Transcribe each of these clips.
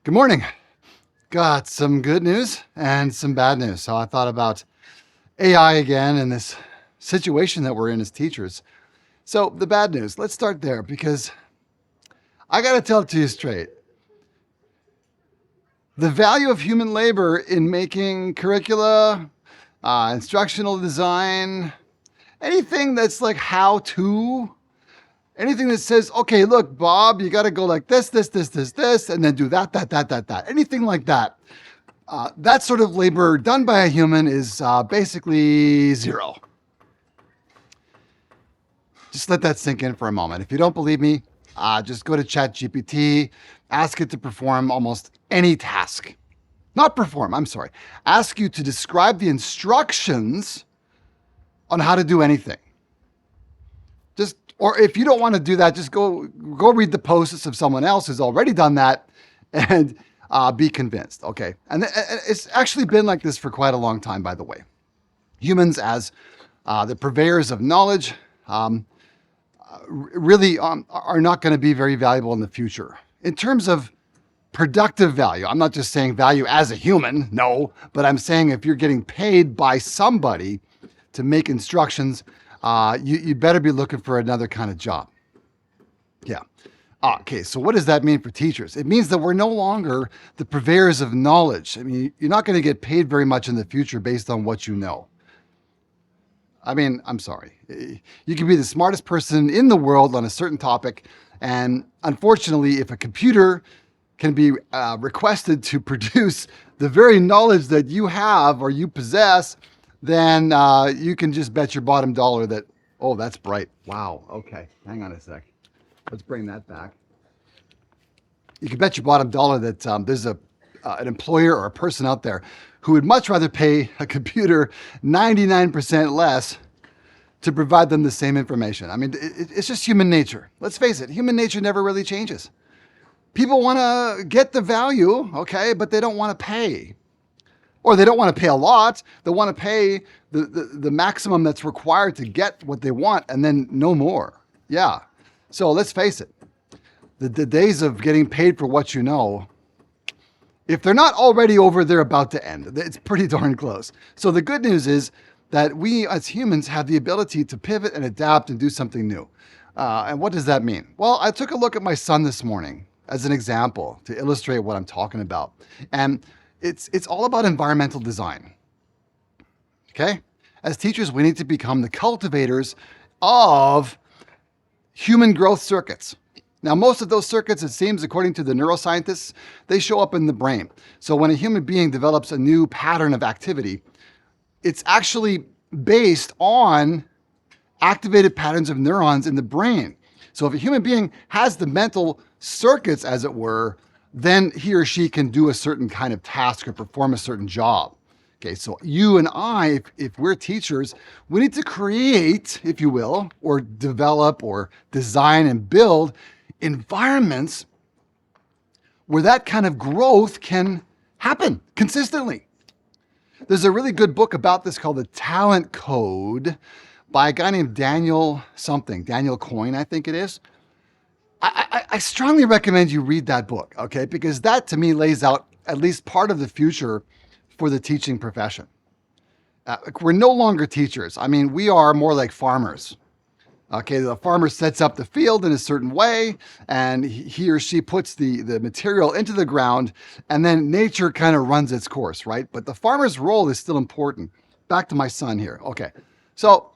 Good morning. Got some good news and some bad news. So I thought about AI again and this situation that we're in as teachers. So the bad news, let's start there because I got to tell it to you straight. The value of human labor in making curricula, instructional design, anything that's like how to, anything that says, okay, look, Bob, you got to go like this, and then do that. Anything like that. That sort of labor done by a human is basically zero. Just let that sink in for a moment. If you don't believe me, just go to ChatGPT, ask it to perform almost any task. Not perform, I'm sorry. Ask you to describe the instructions on how to do anything. Or if you don't want to do that, just go read the posts of someone else who's already done that and be convinced. Okay. And it's actually been like this for quite a long time, by the way. Humans, as the purveyors of knowledge, really are not going to be very valuable in the future. In terms of productive value, I'm not just saying value as a human, no, but I'm saying if you're getting paid by somebody to make instructions, you better be looking for another kind of job. Yeah. Okay, so what does that mean for teachers? It means that we're no longer the purveyors of knowledge. I mean, you're not going to get paid very much in the future based on what you know. I mean, I'm sorry. You can be the smartest person in the world on a certain topic, and unfortunately, if a computer can be requested to produce the very knowledge that you have or you possess, then you can just bet your bottom dollar that, oh, that's bright. Wow. Okay. Hang on a sec. Let's bring that back. You can bet your bottom dollar that there's an employer or a person out there who would much rather pay a computer 99% less to provide them the same information. I mean, it's just human nature. Let's face it. Human nature never really changes. People want to get the value, okay, but they don't want to pay. Or they don't want to pay a lot. They want to pay the maximum that's required to get what they want and then no more. Yeah. So let's face it. The days of getting paid for what you know, if they're not already over, they're about to end. It's pretty darn close. So the good news is that we as humans have the ability to pivot and adapt and do something new. And what does that mean? Well, I took a look at my son this morning as an example to illustrate what I'm talking about. And it's all about environmental design. Okay? As teachers, we need to become the cultivators of human growth circuits. Now, most of those circuits, it seems, according to the neuroscientists, they show up in the brain. So when a human being develops a new pattern of activity, it's actually based on activated patterns of neurons in the brain. So if a human being has the mental circuits, as it were, then he or she can do a certain kind of task or perform a certain job. Okay, so you and I, if we're teachers, we need to create, if you will, or develop or design and build environments where that kind of growth can happen consistently. There's a really good book about this called The Talent Code by a guy named Daniel Coyne, I think it is. I strongly recommend you read that book, okay? Because that, to me, lays out at least part of the future for the teaching profession. We're no longer teachers. I mean, we are more like farmers. Okay, the farmer sets up the field in a certain way, and he or she puts the material into the ground, and then nature kind of runs its course, right? But the farmer's role is still important. Back to my son here. Okay, so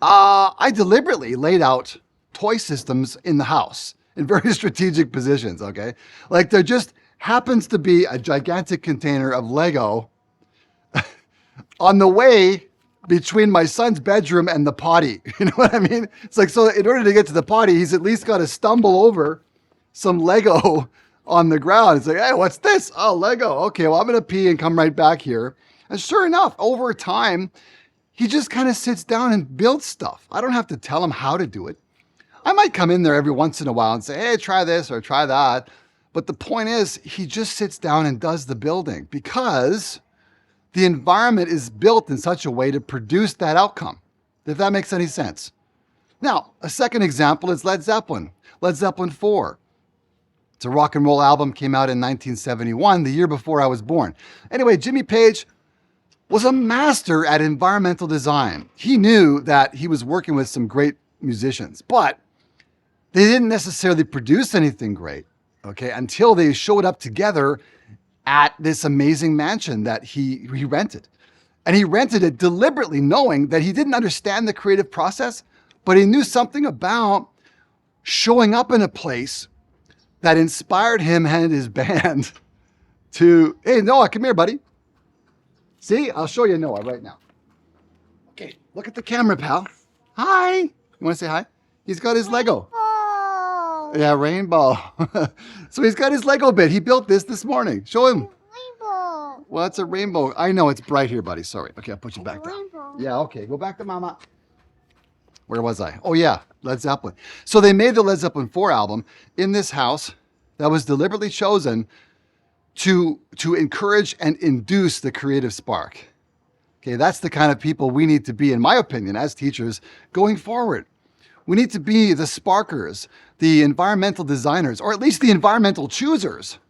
I deliberately laid out toy systems in the house in very strategic positions, okay? Like there just happens to be a gigantic container of Lego on the way between my son's bedroom and the potty. You know what I mean? It's like, so in order to get to the potty, he's at least got to stumble over some Lego on the ground. It's like, hey, what's this? Oh, Lego. Okay, well, I'm going to pee and come right back here. And sure enough, over time, he just kind of sits down and builds stuff. I don't have to tell him how to do it. I might come in there every once in a while and say, hey, try this or try that. But the point is, he just sits down and does the building because the environment is built in such a way to produce that outcome, if that makes any sense. Now, a second example is Led Zeppelin IV. It's a rock and roll album, came out in 1971, the year before I was born. Anyway, Jimmy Page was a master at environmental design. He knew that he was working with some great musicians, but they didn't necessarily produce anything great, okay, until they showed up together at this amazing mansion that he rented. And he rented it deliberately knowing that he didn't understand the creative process, but he knew something about showing up in a place that inspired him and his band to, hey, Noah, come here, buddy. See, I'll show you Noah right now. Okay, look at the camera, pal. Hi. You want to say hi? He's got his Lego. Rainbow. Yeah, rainbow. So he's got his Lego bit. He built this morning. Show him. Rainbow. Well, it's a rainbow. I know, it's bright here, buddy. Sorry. Okay, I'll put you back down. Rainbow. Yeah, okay. Go back to mama. Where was I? Oh, yeah, Led Zeppelin. So they made the Led Zeppelin IV album in this house that was deliberately chosen to encourage and induce the creative spark. Okay, that's the kind of people we need to be, in my opinion, as teachers going forward. We need to be the sparkers, the environmental designers, or at least the environmental choosers,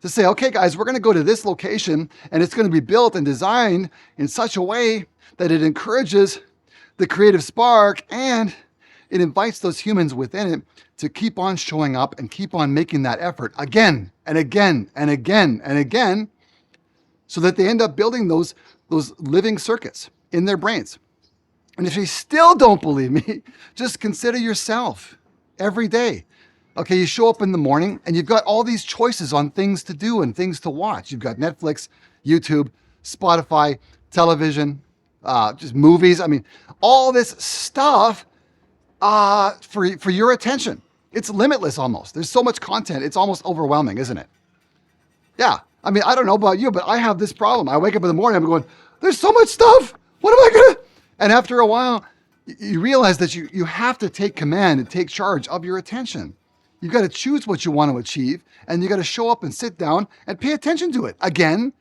to say, okay, guys, we're going to go to this location and it's going to be built and designed in such a way that it encourages the creative spark and it invites those humans within it to keep on showing up and keep on making that effort again and again and again and again, so that they end up building those living circuits in their brains. And if you still don't believe me, just consider yourself every day. Okay, you show up in the morning and you've got all these choices on things to do and things to watch. You've got Netflix, YouTube, Spotify, television, just movies. I mean, all this stuff for your attention. It's limitless almost. There's so much content. It's almost overwhelming, isn't it? Yeah. I mean, I don't know about you, but I have this problem. I wake up in the morning, I'm going, there's so much stuff. What am I going to? And after a while, you realize that you have to take command and take charge of your attention. You've got to choose what you want to achieve, and you got to show up and sit down and pay attention to it again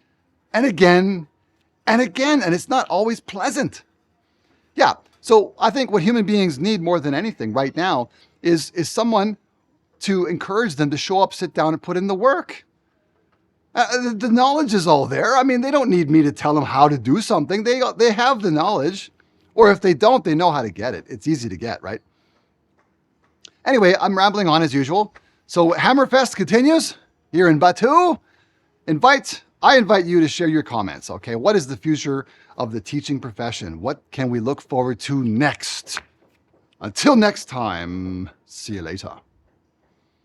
and again and again. And it's not always pleasant. Yeah. So I think what human beings need more than anything right now is someone to encourage them to show up, sit down, and put in the work. The knowledge is all there. I mean, they don't need me to tell them how to do something. They have the knowledge. Or if they don't, they know how to get it. It's easy to get, right? Anyway, I'm rambling on as usual. So Hammerfest continues here in Batu. I invite you to share your comments, okay? What is the future of the teaching profession? What can we look forward to next? Until next time, see you later.